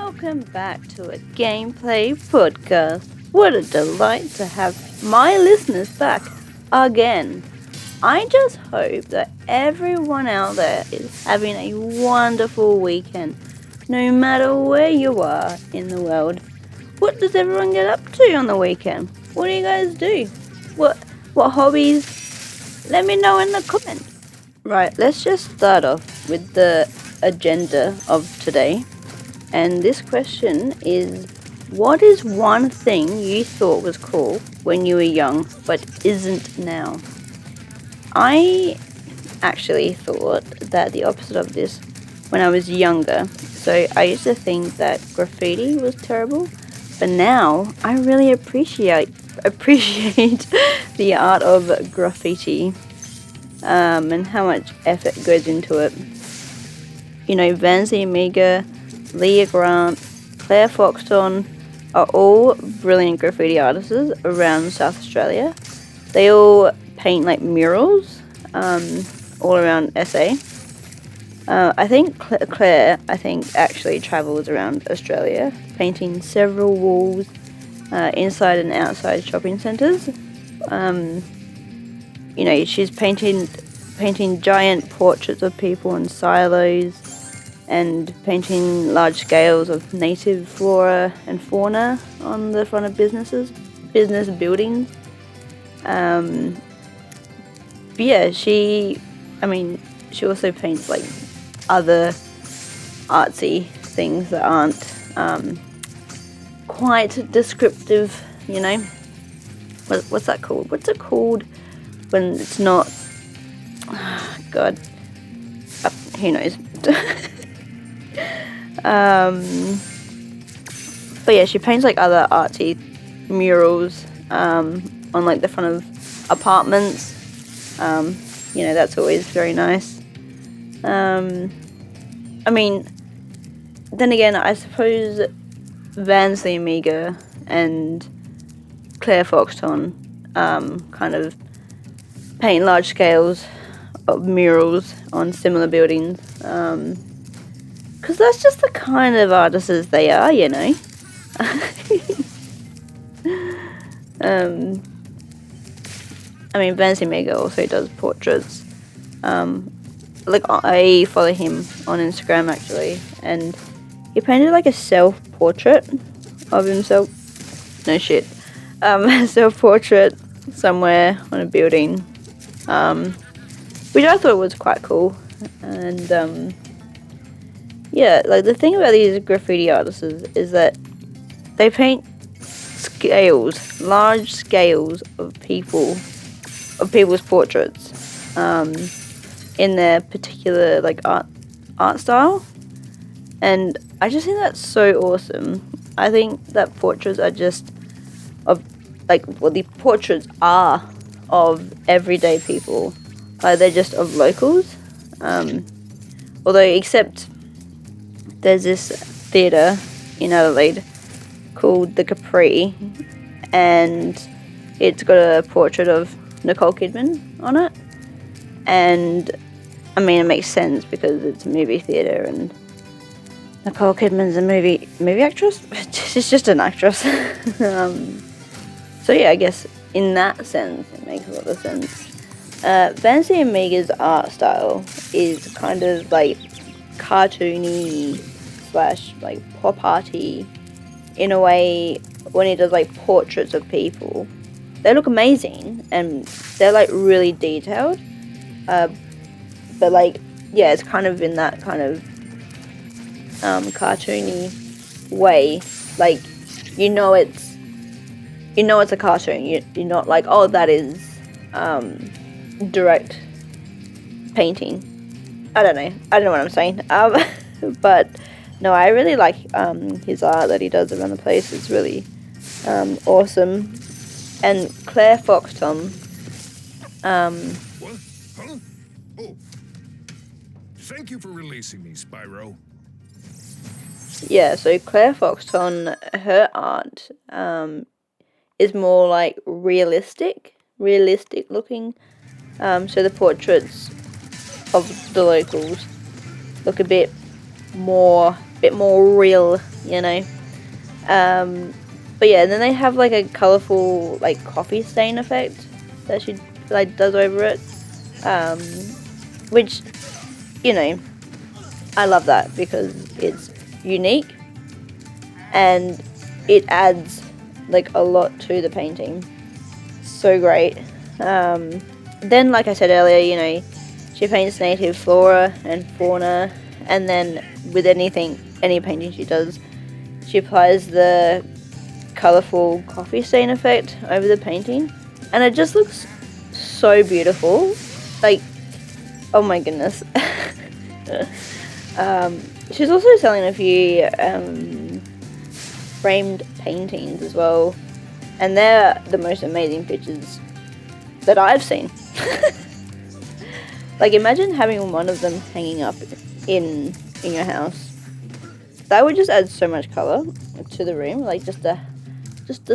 welcome back to a gameplay podcast. What a delight to have my listeners back again. I just hope that everyone out there is having a wonderful weekend, no matter where you are in the world. What does everyone get up to on the weekend? What do you guys do? What hobbies? Let me know in the comments. Right, let's just start off with the agenda of today. And this question is, what is one thing you thought was cool when you were young but isn't now? I actually thought that the opposite of this when I was younger. So I used to think that graffiti was terrible, but now I really appreciate the art of graffiti, and how much effort goes into it. You know, Vanzi Amiga, Leah Grant, Claire Foxton are all brilliant graffiti artists around South Australia. They all paint like murals all around SA. I think Claire, actually travels around Australia, painting several walls inside and outside shopping centres. You know, she's painting giant portraits of people in silos and painting large scales of native flora and fauna on the front of business buildings. But yeah, she also paints like other artsy things that aren't quite descriptive, you know. What's that called? What's it called when it's not... God, who knows? But yeah, she paints like other artsy murals on like the front of apartments. You know, that's always very nice. I mean, then again, I suppose Vans the Amiga and Claire Foxton kind of paint large scales of murals on similar buildings, because that's just the kind of artists they are, you know. I mean, Vance Omega also does portraits. Like, I follow him on Instagram actually, and he painted like a self-portrait of himself. No shit. Self-portrait somewhere on a building, which I thought was quite cool. And yeah, like the thing about these graffiti artists is that they paint large scales of people's portraits, in their particular like art style, and I just think that's so awesome. I think that portraits are just of the portraits are of everyday people. Like, they're just of locals. Although, except there's this theatre in Adelaide called the Capri, and it's got a portrait of Nicole Kidman on it. And I mean, it makes sense because it's a movie theatre, and Nicole Kidman's a movie actress. She's just an actress. So yeah, I guess in that sense, it makes a lot of sense. Vancy Amiga's art style is kind of like cartoony / like pop arty in a way. When he does like portraits of people, they look amazing and they're like really detailed. But like, yeah, it's kind of in that kind of cartoony way. Like, you know it's a cartoon. You're not like, oh, that is direct painting. I don't know what I'm saying. But no, I really like his art that he does around the place. It's really awesome. And Claire Foxton, What? Huh? Oh. Thank you for releasing me, Spyro. yeah, so Claire Foxton, her art is more like realistic looking. So the portraits of the locals look a bit more real you know. But yeah, and then they have like a colourful like coffee stain effect that she like does over it, um, which, you know, I love that because it's unique and it adds like a lot to the painting. So great. Then, like I said earlier, you know, she paints native flora and fauna, and then with any painting she does, she applies the colourful coffee stain effect over the painting, and it just looks so beautiful. Like, oh my goodness. She's also selling a few framed paintings as well, and they're the most amazing pictures that I've seen. Like, imagine having one of them hanging up in your house. That would just add so much color to the room, like just a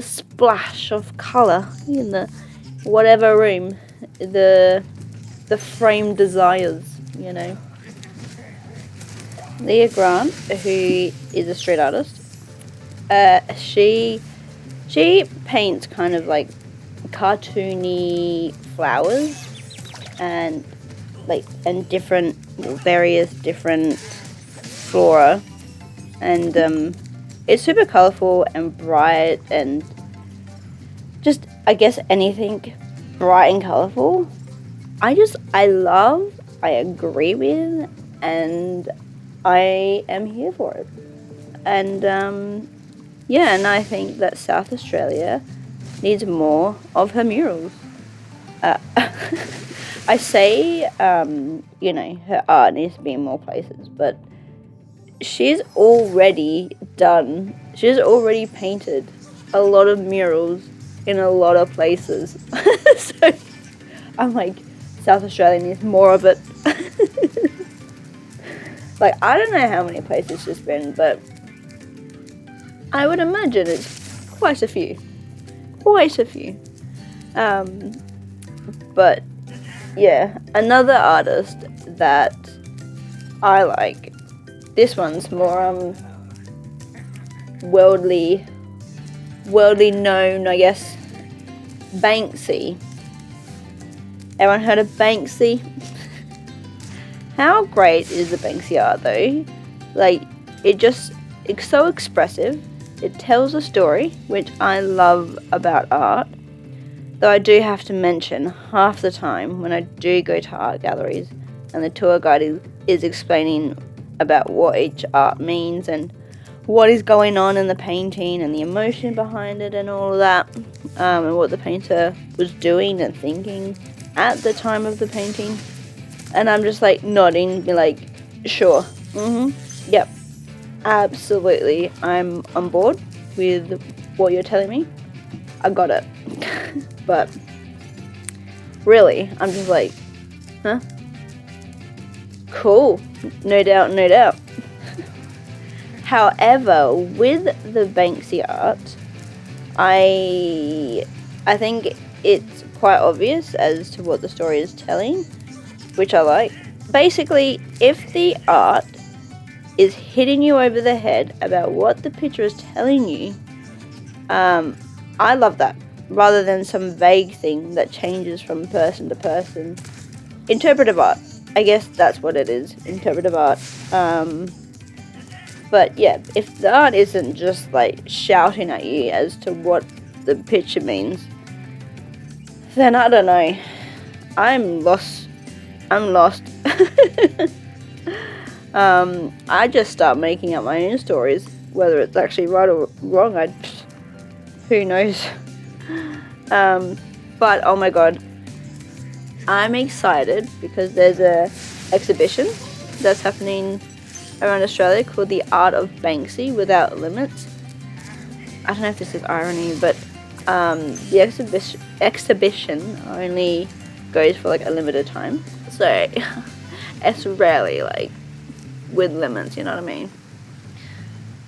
splash of color in the whatever room the frame desires, you know. Leah Grant, who is a street artist, she paints kind of like cartoony flowers and various different flora, and it's super colorful and bright, and just, I guess, anything bright and colorful I love, I agree with, and I am here for it. And yeah, and I think that South Australia needs more of her murals. I say, you know, her art needs to be in more places, but she's already painted a lot of murals in a lot of places. So I'm like, South Australia needs more of it. Like, I don't know how many places she's been, but I would imagine it's quite a few. But yeah, another artist that I like. This one's more worldly known, I guess. Banksy. Everyone heard of Banksy? How great is the Banksy art though? Like, it's so expressive. It tells a story, which I love about art. Though I do have to mention, half the time when I do go to art galleries and the tour guide is explaining about what each art means and what is going on in the painting and the emotion behind it and all of that, and what the painter was doing and thinking at the time of the painting. And I'm just like nodding, be like, sure, yep, absolutely, I'm on board with what you're telling me. I got it. But really, I'm just like, huh? Cool. No doubt. However, with the Banksy art, I think it's quite obvious as to what the story is telling, which I like. Basically, if the art is hitting you over the head about what the picture is telling you, I love that, rather than some vague thing that changes from person to person. Interpretive art, I guess that's what it is, interpretive art. But yeah, if the art isn't just like shouting at you as to what the picture means, then I don't know, I'm lost. I just start making up my own stories, whether it's actually right or wrong, who knows. But oh my god, I'm excited because there's a exhibition that's happening around Australia called The Art of Banksy Without Limits. I don't know if this is irony, but the exhibition only goes for like a limited time, so it's rarely like with limits, you know what I mean?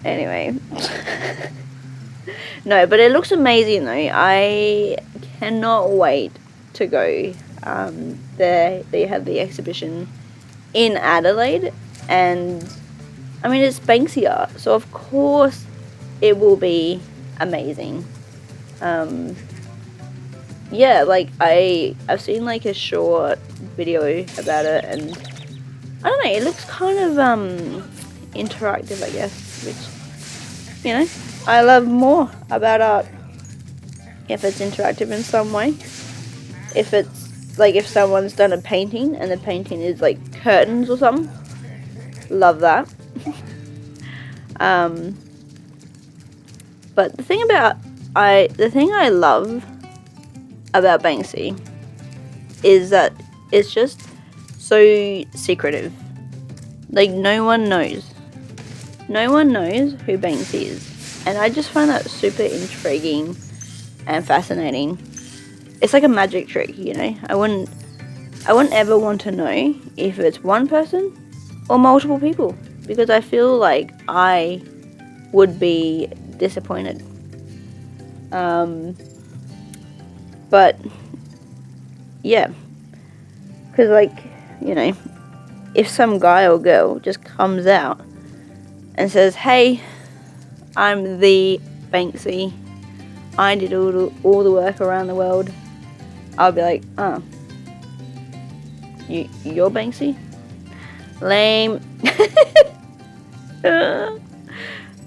Anyway. No, but it looks amazing though. I cannot wait to go. They have the exhibition in Adelaide, and I mean, it's Banksy art, so of course it will be amazing. Yeah, like I've seen like a short video about it, and I don't know, it looks kind of interactive, I guess, which, you know, I love more about art if it's interactive in some way. If it's like if someone's done a painting and the painting is like curtains or something, love that. But the thing I love about Banksy is that it's just so secretive. Like no one knows who Banksy is, and I just find that super intriguing and fascinating. It's like a magic trick, you know. I wouldn't ever want to know if it's one person or multiple people, because I feel like I would be disappointed. But yeah, because like, you know, if some guy or girl just comes out and says, "Hey, I'm the Banksy. I did all the work around the world," I'll be like, "Oh, you're Banksy? Lame."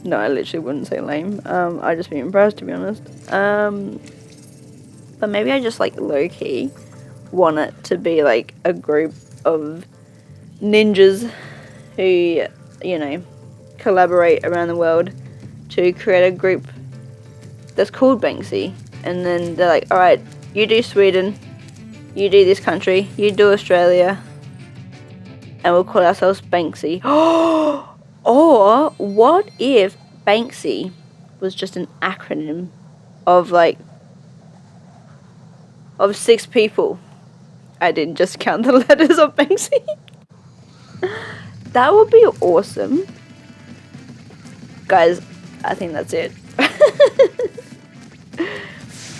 No, I literally wouldn't say lame. I'd just be impressed, to be honest. But maybe I just like low key want it to be like a group of ninjas who, you know, collaborate around the world to create a group that's called Banksy, and then they're like, all right, you do Sweden, you do this country, you do Australia, and we'll call ourselves Banksy. Or what if Banksy was just an acronym of like of 6 people? I didn't just count the letters of Banksy. That would be awesome. Guys, I think that's it.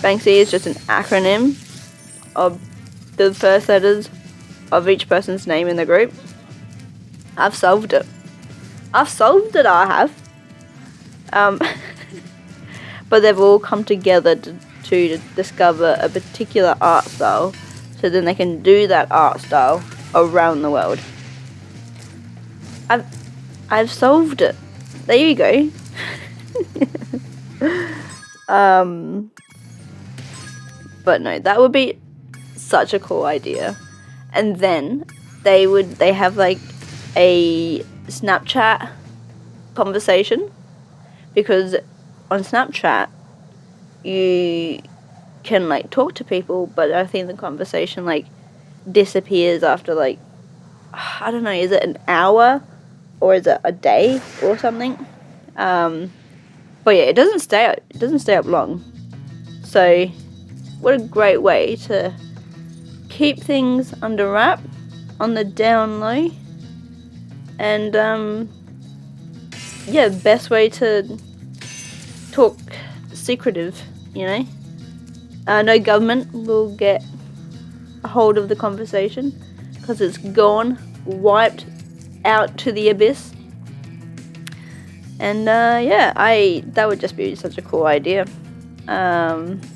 Banksy is just an acronym of the first letters of each person's name in the group. I've solved it. I have. But they've all come together to discover a particular art style, so then they can do that art style around the world. I've solved it. There you go. But no, that would be such a cool idea. And then they have like a Snapchat conversation, because on Snapchat you can like talk to people, but I think the conversation like disappears after like, I don't know, is it an hour or is it a day or something? But yeah, it doesn't stay up long. So what a great way to keep things under wrap, on the down low, and yeah, best way to talk secretive, you know. No government will get a hold of the conversation because it's gone, wiped out to the abyss. And yeah, that would just be such a cool idea. Whenever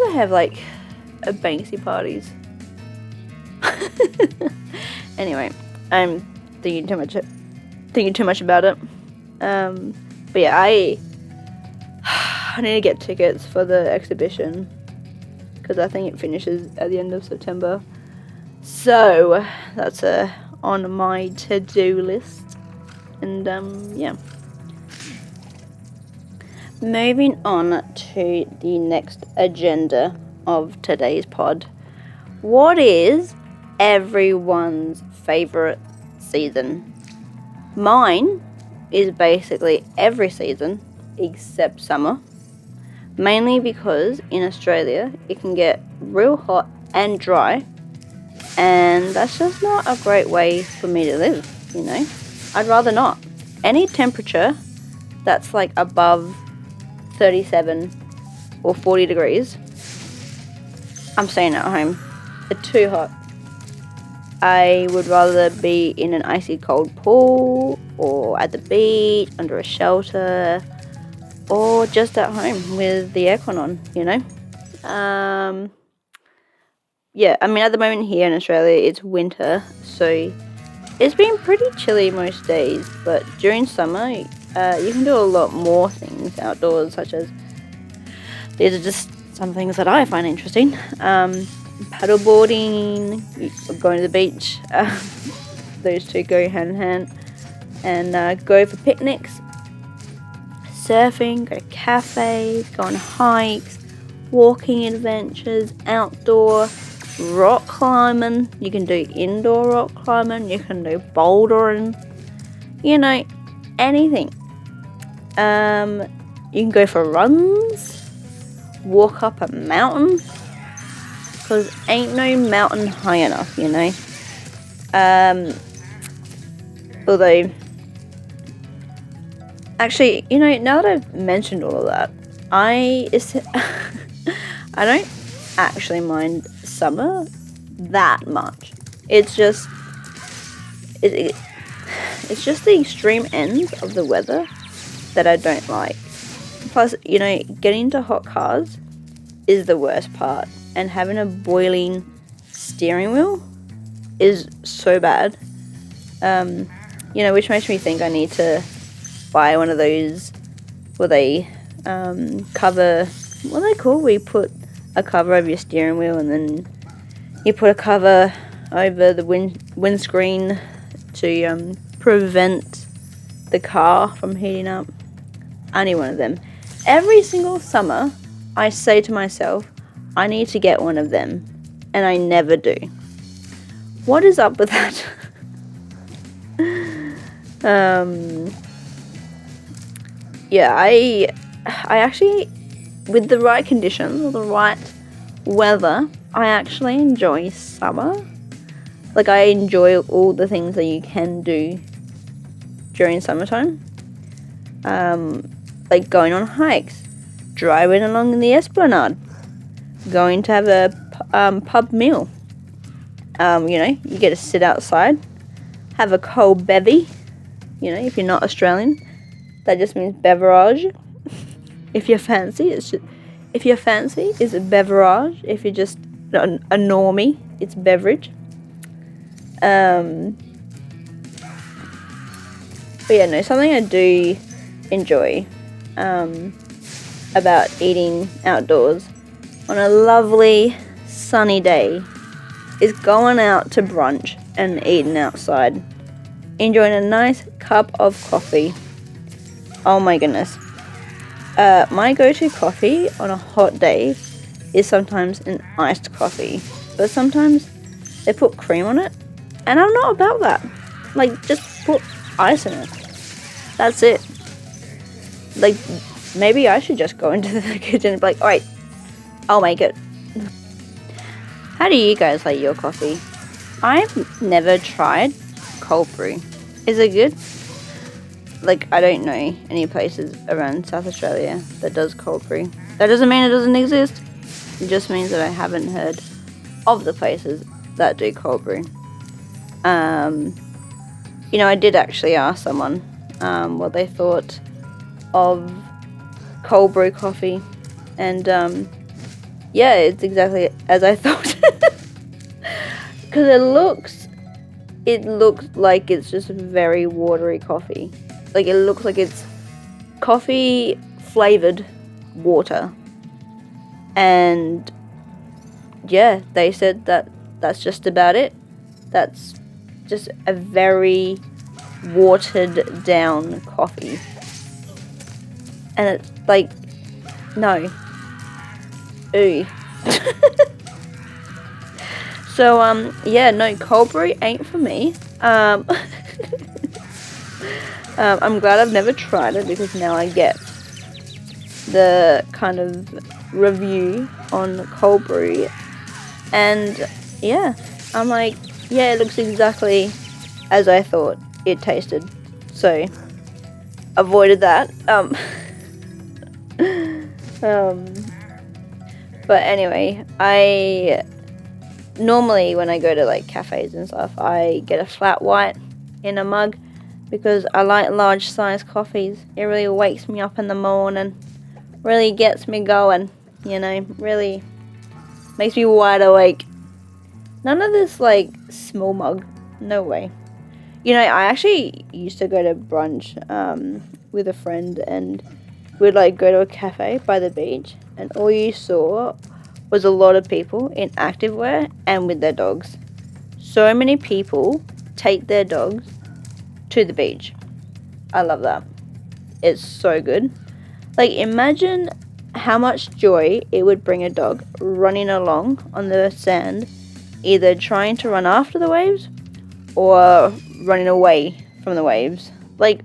I have like a Banksy parties. Anyway, I'm thinking too much about it. But yeah, I need to get tickets for the exhibition, because I think it finishes at the end of September. So that's on my to-do list. And yeah. Moving on to the next agenda of today's pod. What is everyone's favourite season? Mine is basically every season except summer. Mainly because in Australia it can get real hot and dry, and that's just not a great way for me to live, you know. I'd rather not. Any temperature that's like above 37 or 40 degrees, I'm staying at home. It's too hot. I would rather be in an icy cold pool or at the beach under a shelter or just at home with the aircon on, you know? Yeah, I mean, at the moment here in Australia, it's winter, so it's been pretty chilly most days, but during summer, you can do a lot more things outdoors, such as, these are just some things that I find interesting. Paddleboarding, going to the beach, those two go hand in hand, and go for picnics, surfing, go to cafes, go on hikes, walking adventures, outdoor rock climbing. You can do indoor rock climbing, you can do bouldering, you know, anything. You can go for runs, walk up a mountain, because ain't no mountain high enough, you know. Although, actually, you know, now that I've mentioned all of that, I don't actually mind summer that much. It's just it's just the extreme ends of the weather that I don't like. Plus, you know, getting into hot cars is the worst part, and having a boiling steering wheel is so bad. You know, which makes me think I need to buy one of those where they cover, what are they called? We put a cover over your steering wheel and then you put a cover over the windscreen to prevent the car from heating up. I need one of them. Every single summer, I say to myself, I need to get one of them, and I never do. What is up with that? Yeah, I actually, with the right conditions or the right weather, I actually enjoy summer. Like, I enjoy all the things that you can do during summertime. Like going on hikes, driving along in the Esplanade, going to have a pub meal. You know, you get to sit outside, have a cold bevy. You know, if you're not Australian, that just means beverage. If you're fancy, it's a beverage. If you're just a normie, it's beverage. But yeah, no, something I do enjoy about eating outdoors on a lovely sunny day is going out to brunch and eating outside, enjoying a nice cup of coffee. Oh my goodness. My go-to coffee on a hot day is sometimes an iced coffee, but sometimes they put cream on it, and I'm not about that. Like, just put ice in it. That's it. Like, maybe I should just go into the kitchen and be like, alright, I'll make it. How do you guys like your coffee? I've never tried cold brew. Is it good? Like, I don't know any places around South Australia that does cold brew. That doesn't mean it doesn't exist. It just means that I haven't heard of the places that do cold brew. You know, I did actually ask someone what they thought of cold brew coffee, and yeah, it's exactly as I thought. Because it looks like it's just very watery coffee. Like, it looks like it's coffee flavored water. And yeah, they said that that's just about it. That's just a very watered down coffee. And it's like, no. Ooh. So, yeah, no, cold brew ain't for me. I'm glad I've never tried it, because now I get the kind of review on cold brew, and yeah, I'm like, yeah, it looks exactly as I thought it tasted, so avoided that. But anyway, normally when I go to like cafes and stuff, I get a flat white in a mug because I like large size coffees. It really wakes me up in the morning, really gets me going, really makes me wide awake. None of this like small mug, no way. I actually used to go to brunch with a friend, and we'd like go to a cafe by the beach, and all you saw was a lot of people in activewear and with their dogs. So many people take their dogs to the beach. I love that. It's so good. Like, imagine how much joy it would bring a dog running along on the sand, either trying to run after the waves or running away from the waves. Like,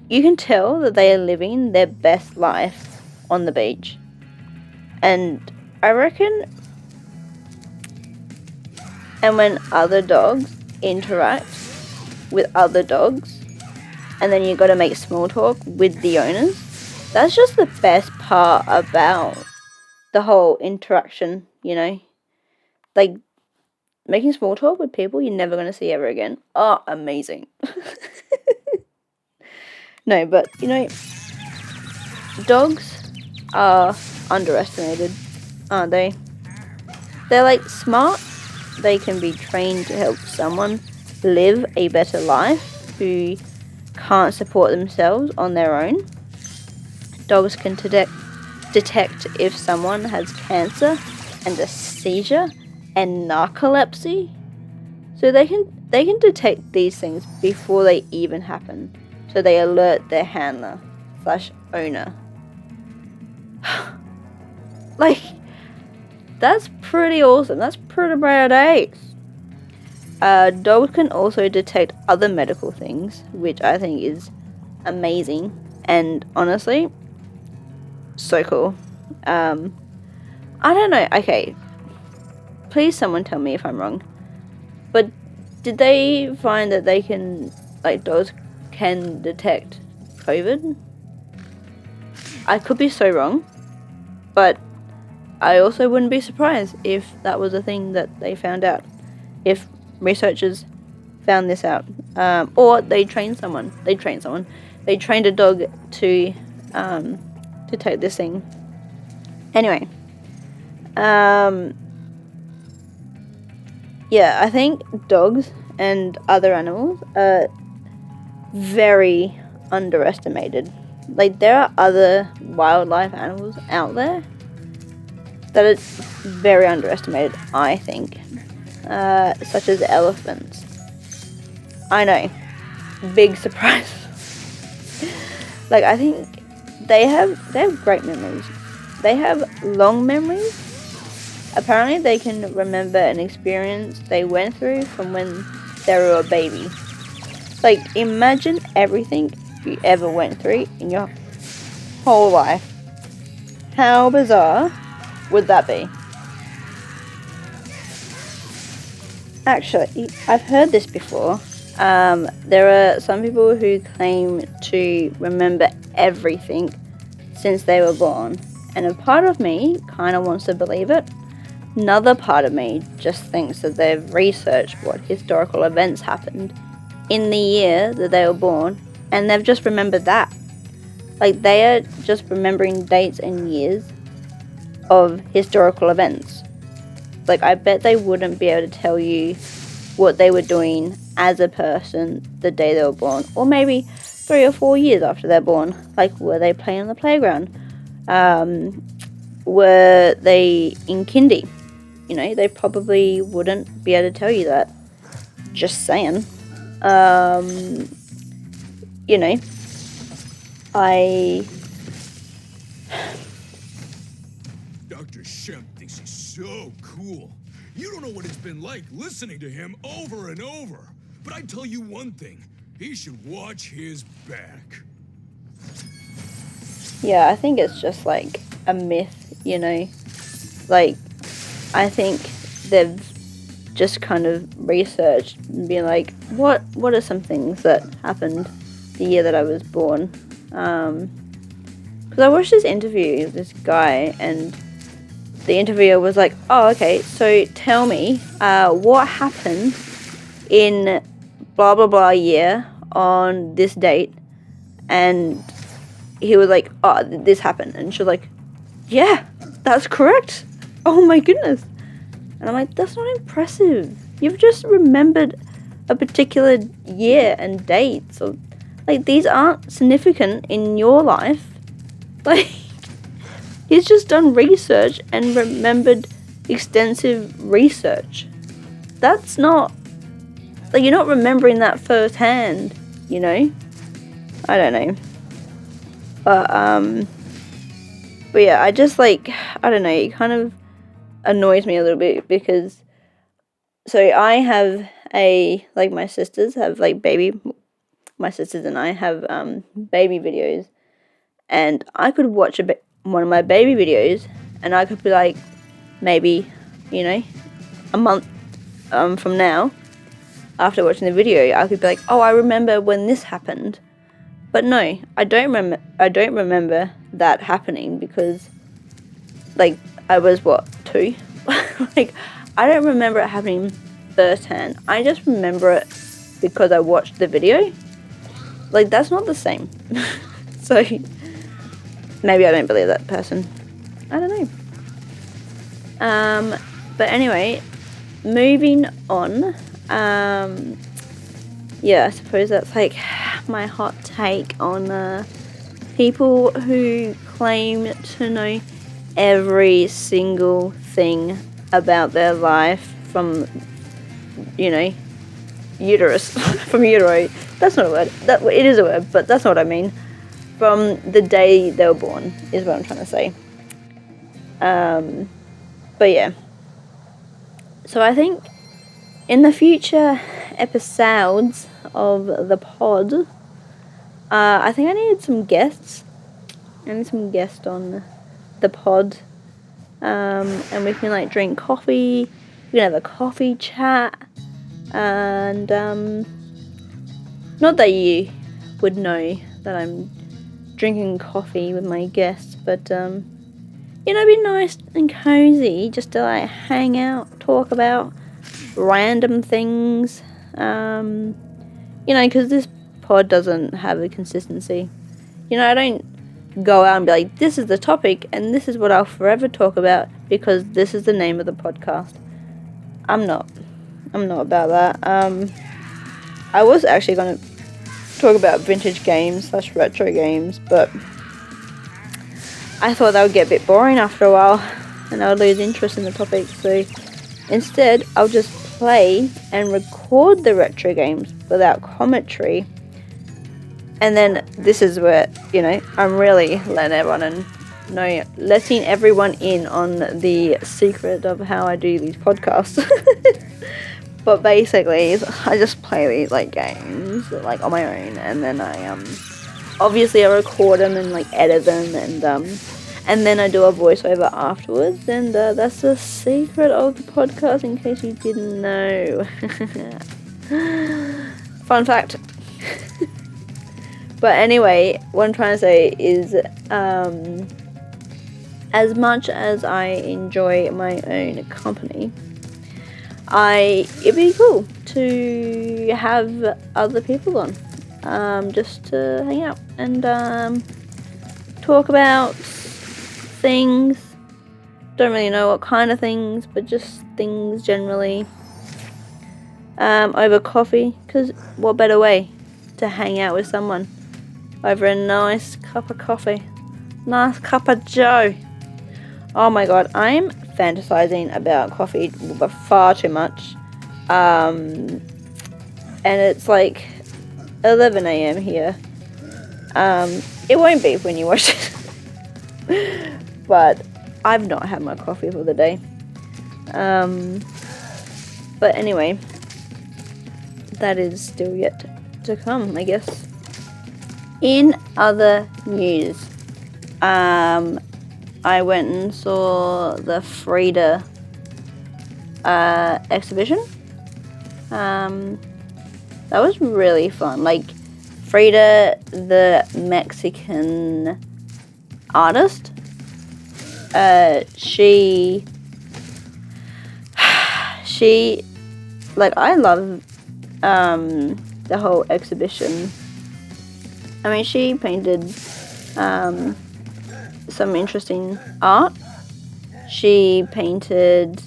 you can tell that they are living their best life on the beach. And I reckon, and when other dogs interact with other dogs, and then you got to make small talk with the owners, that's just the best part about the whole interaction, Like, making small talk with people you're never going to see ever again. Oh, amazing. No, but, dogs are underestimated, aren't they? They're, like, smart. They can be trained to help someone live a better life who can't support themselves on their own. Dogs can detect if someone has cancer and a seizure and narcolepsy. So they can detect these things before they even happen. So they alert their handler / owner. Like, that's pretty awesome. That's pretty badass. Dogs can also detect other medical things, which I think is amazing. And honestly, so cool. I don't know. Okay, please someone tell me if I'm wrong. But did they find that they can, like, dogs can detect COVID? I could be so wrong, but I also wouldn't be surprised if that was a thing that they found out. If researchers found this out, or they trained someone. They trained a dog to take this thing. Anyway, yeah, I think dogs and other animals are very underestimated. Like, there are other wildlife animals out there that are very underestimated, I think, such as elephants. I know, big surprise. Like, I think they have great memories. They have long memories. Apparently, they can remember an experience they went through from when they were a baby. Like, imagine everything you ever went through in your whole life. How bizarre would that be? Actually, I've heard this before. There are some people who claim to remember everything since they were born, and a part of me kind of wants to believe it. Another part of me just thinks that they've researched what historical events happened in the year that they were born, and they've just remembered that. Like, they are just remembering dates and years of historical events. Like, I bet they wouldn't be able to tell you what they were doing as a person the day they were born, or maybe 3 or 4 years after they're born. Like, were they playing on the playground? Were they in kindy? They probably wouldn't be able to tell you that. Just saying. I... Dr. Shem thinks he's so cool. You don't know what it's been like listening to him over and over. But I tell you one thing, he should watch his back. Yeah, I think it's just like a myth, Like, I think they've just kind of researched and been like, what are some things that happened the year that I was born? Because I watched this interview with this guy, and the interviewer was like, oh, okay, so tell me, what happened in blah blah blah year on this date? And he was like, oh, this happened. And she was like, yeah, that's correct. Oh my goodness. And I'm like, that's not impressive. You've just remembered a particular year and date. So, like, these aren't significant in your life. Like, he's just done research and remembered extensive research. That's not, like, you're not remembering that firsthand, you know? I don't know. But yeah, I just, like, I don't know, it kind of annoys me a little bit because, so I have my sisters have, like, my sisters and I have, baby videos, and I could watch one of my baby videos, and I could be like, maybe, you know, a month, from now, after watching the video, I could be like, oh, I remember when this happened. But no, I don't remember that happening because, like, I was, what, 2? Like, I don't remember it happening firsthand. I just remember it because I watched the video. Like, that's not the same. So, maybe I don't believe that person. I don't know. But anyway, moving on. Yeah, I suppose that's, like, my hot take on people who claim to know every single thing about their life from, you know, uterus, from utero. That's not a word. It is a word, but that's not what I mean. From the day they were born is what I'm trying to say. But yeah. So I think in the future episodes of the pod, I think I needed some guests. I need some guests on the pod. And we can, like, drink coffee. We can have a coffee chat. And not that you would know that I'm drinking coffee with my guests, but you know, it'd be nice and cozy just to, like, hang out, talk about random things. You know, because this pod doesn't have a consistency. You know, I don't go out and be like, this is the topic and this is what I'll forever talk about because this is the name of the podcast. I'm not about that. I was actually going to talk about vintage games / retro games, but I thought that would get a bit boring after a while and I would lose interest in the topic. So instead, I'll just play and record the retro games without commentary. And then this is where, you know, I'm really letting everyone in on the secret of how I do these podcasts. But basically, I just play these, like, games, like, on my own, and then I obviously I record them and, like, edit them, and then I do a voiceover afterwards, and that's the secret of the podcast, in case you didn't know. Fun fact. But anyway, what I'm trying to say is, as much as I enjoy my own company, it'd be cool to have other people on, just to hang out and talk about things. Don't really know what kind of things, but just things generally, over coffee, because what better way to hang out with someone over a nice cup of coffee, nice cup of joe. Oh my god, I'm fantasizing about coffee far too much, and it's like 11 a.m. here. It won't be when you watch it, but I've not had my coffee for the day. But anyway, that is still yet to come, I guess. In other news, I went and saw the Frida exhibition. That was really fun. Like, Frida, the Mexican artist, she like, I love the whole exhibition. I mean, she painted some interesting art. She painted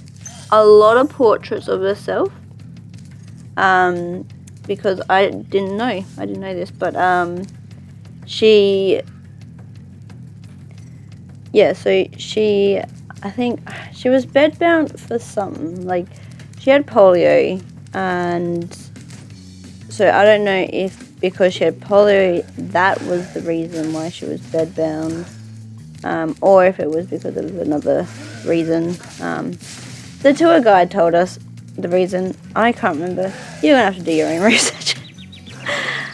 a lot of portraits of herself. Because I didn't know this, but she, so she, I think she was bedbound for something, like she had polio, and so I don't know if because she had polio that was the reason why she was bedbound, or if it was because of another reason. The tour guide told us the reason. I can't remember. You're gonna have to do your own research.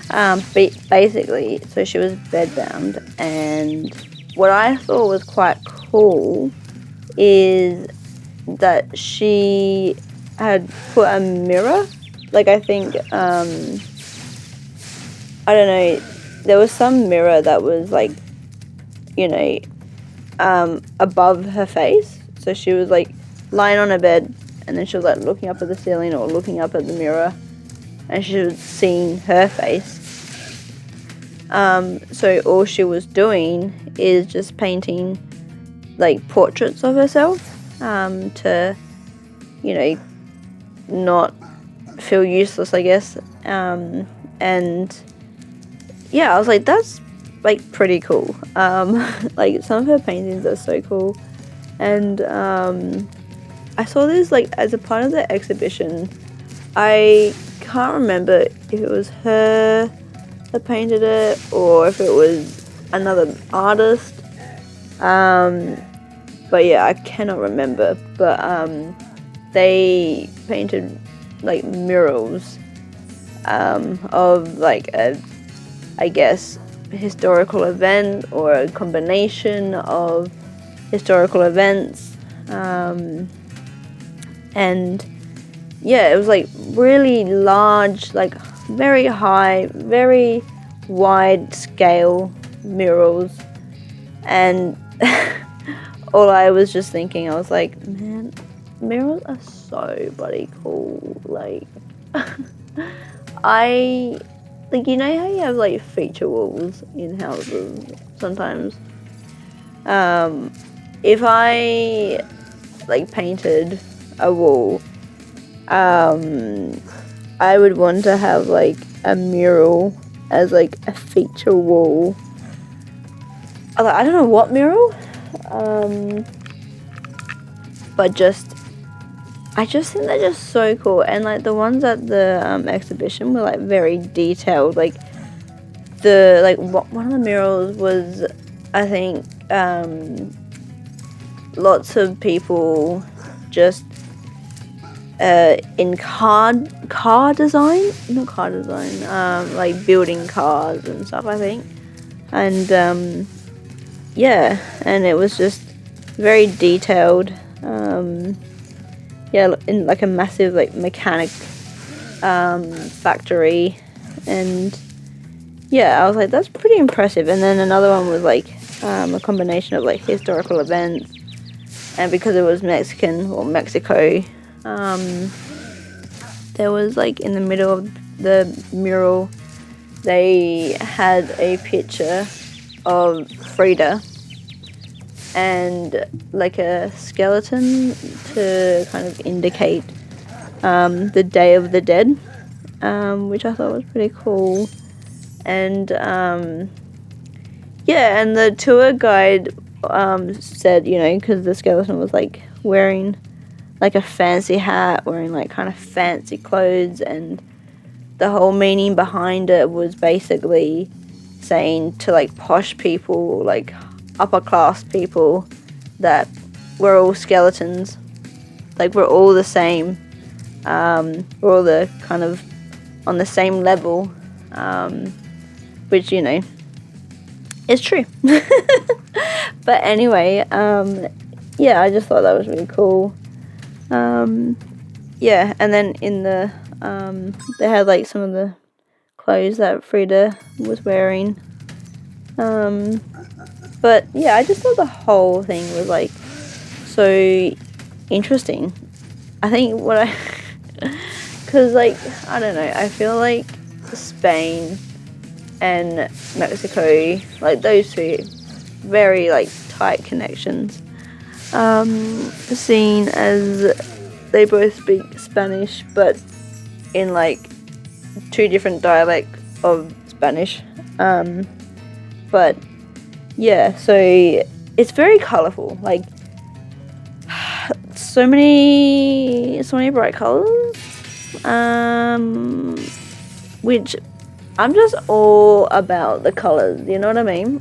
But basically, so she was bedbound, and what I thought was quite cool is that she had put a mirror. Like, I think, I don't know, there was some mirror that was like, above her face. So she was like lying on her bed, and then she was like looking up at the ceiling or looking up at the mirror, and she was seeing her face. So all she was doing is just painting like portraits of herself, to, not feel useless, I guess. And yeah, I was like, that's like pretty cool. Like, some of her paintings are so cool. And I saw this like as a part of the exhibition. I can't remember if it was her that painted it or if it was another artist. But yeah, I cannot remember. But they painted like murals of like I guess historical event or a combination of historical events, and yeah, it was like really large, like very high, very wide scale murals. And all I was just thinking, I was like, man, murals are so bloody cool. Like, I like, you know how you have like feature walls in houses sometimes. If I like painted a wall, I would want to have like a mural as like a feature wall. I don't know what mural, but I just think they're just so cool. And like the ones at the exhibition were like very detailed. Like one of the murals was, I think, lots of people just in car design, not car design, like building cars and stuff, I think. And yeah, and it was just very detailed. Yeah, in like a massive like mechanic factory. And yeah, I was like, that's pretty impressive. And then another one was like a combination of like historical events, and because it was Mexican or Mexico, there was like in the middle of the mural they had a picture of Frida and like a skeleton to kind of indicate the Day of the Dead, which I thought was pretty cool. And yeah, and the tour guide said, because the skeleton was like wearing like a fancy hat, wearing like kind of fancy clothes, and the whole meaning behind it was basically saying to like posh people, like upper class people, that we're all skeletons, like we're all the same, we're all the kind of on the same level, which is true. But anyway, yeah, I just thought that was really cool. Yeah, and then in the they had like some of the clothes that Frida was wearing. But yeah, I just thought the whole thing was like so interesting. I think because like, I don't know, I feel like Spain and Mexico, like those two, very like tight connections. Seen as they both speak Spanish, but in like two different dialects of Spanish. But yeah, so it's very colorful. Like so many bright colors. Which I'm just all about the colors. You know what I mean?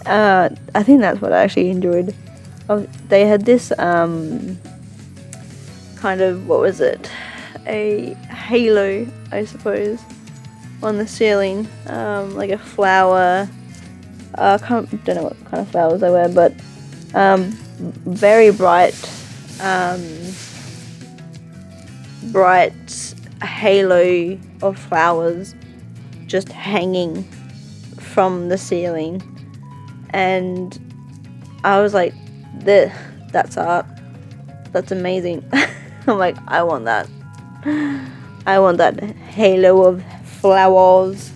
I think that's what I actually enjoyed. They had this kind of, what was it? A halo, I suppose, on the ceiling, like a flower. Don't know what kind of flowers they were, but very bright, bright halo of flowers just hanging from the ceiling, and I was like, that's art. That's amazing. I'm like, I want that. I want that halo of flowers.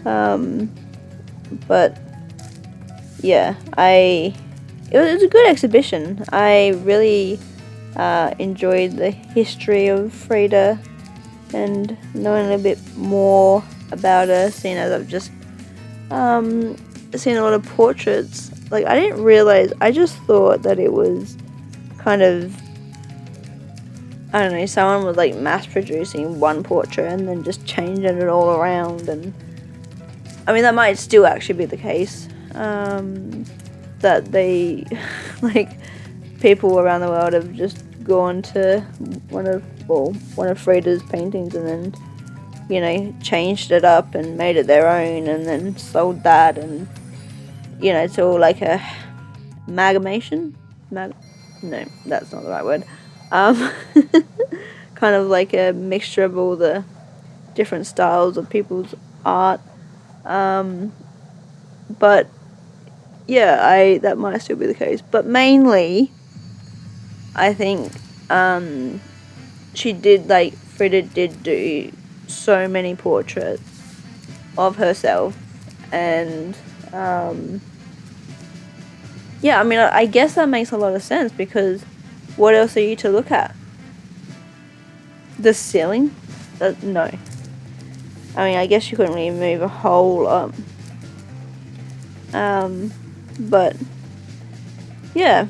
But yeah, it was a good exhibition. I really enjoyed the history of Frida and knowing a little bit more about her, seeing as I've just seen a lot of portraits. Like, I didn't realize, I just thought that it was kind of, I don't know, someone was like mass producing one portrait and then just changing it all around. And I mean, that might still actually be the case, that they like people around the world have just gone to one of Frida's paintings and then, you know, changed it up and made it their own and then sold that, and you know, it's all like a amalgamation. No, that's not the right word. Kind of like a mixture of all the different styles of people's art. But yeah, that might still be the case. But mainly, I think Frida did do so many portraits of herself, and yeah, I mean, I guess that makes a lot of sense, because what else are you to look at? The ceiling? No. I mean, I guess you couldn't really move a whole lot. But yeah.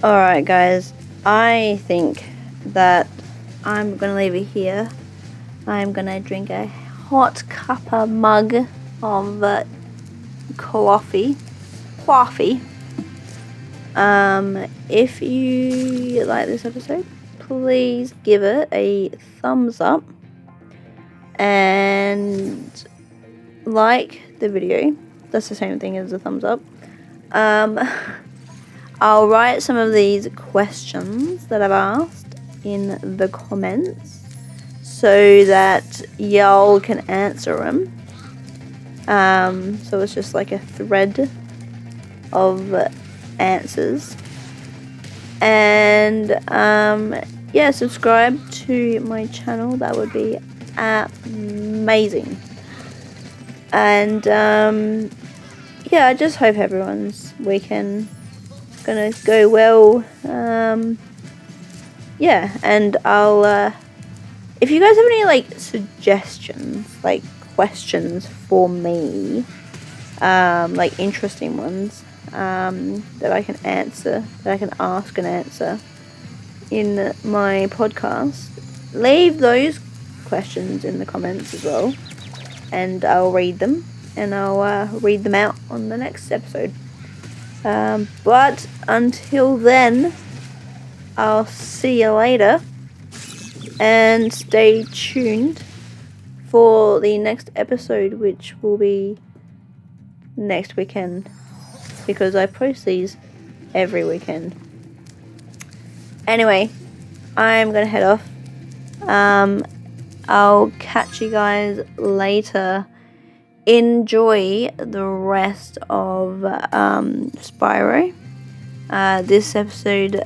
Alright, guys. I think that I'm gonna leave it here. I'm gonna drink a hot cuppa mug of coffee. If you like this episode, please give it a thumbs up and like the video. That's the same thing as a thumbs up. I'll write some of these questions that I've asked in the comments so that y'all can answer them. So it's just like a thread of answers. And yeah, subscribe to my channel. That would be amazing. And yeah, I just hope everyone's weekend gonna go well. Yeah, and I'll if you guys have any like suggestions, like questions for me, like interesting ones, that I can answer, that I can ask and answer in my podcast, leave those questions in the comments as well, and I'll read them, and I'll read them out on the next episode. But until then, I'll see you later, and stay tuned for the next episode, which will be next weekend, because I post these every weekend. Anyway, I'm gonna head off. I'll catch you guys later enjoy the rest of Spyro. This episode,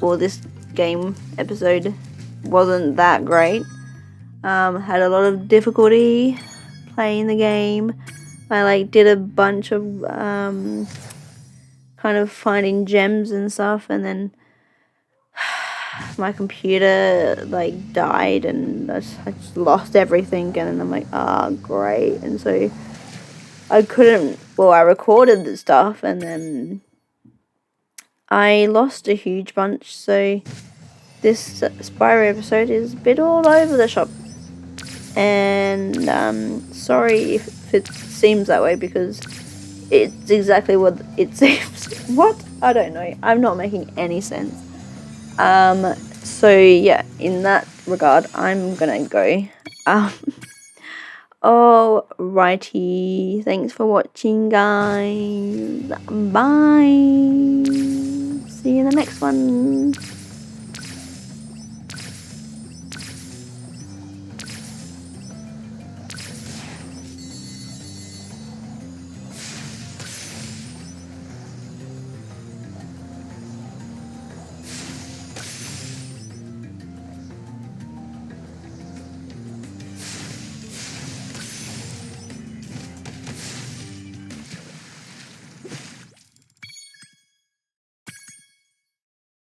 or this game episode, wasn't that great. Had a lot of difficulty playing the game. I did a bunch of kind of finding gems and stuff, and then my computer died, and I just lost everything. And then I'm like, great. And so I couldn't. Well, I recorded the stuff, and then I lost a huge bunch. So this Spyro episode is a bit all over the shop. And sorry if it seems that way, because it's exactly what it seems. What? I don't know. I'm not making any sense. So yeah, in that regard, I'm gonna go. Alrighty. Thanks for watching, guys. Bye. See you in the next one.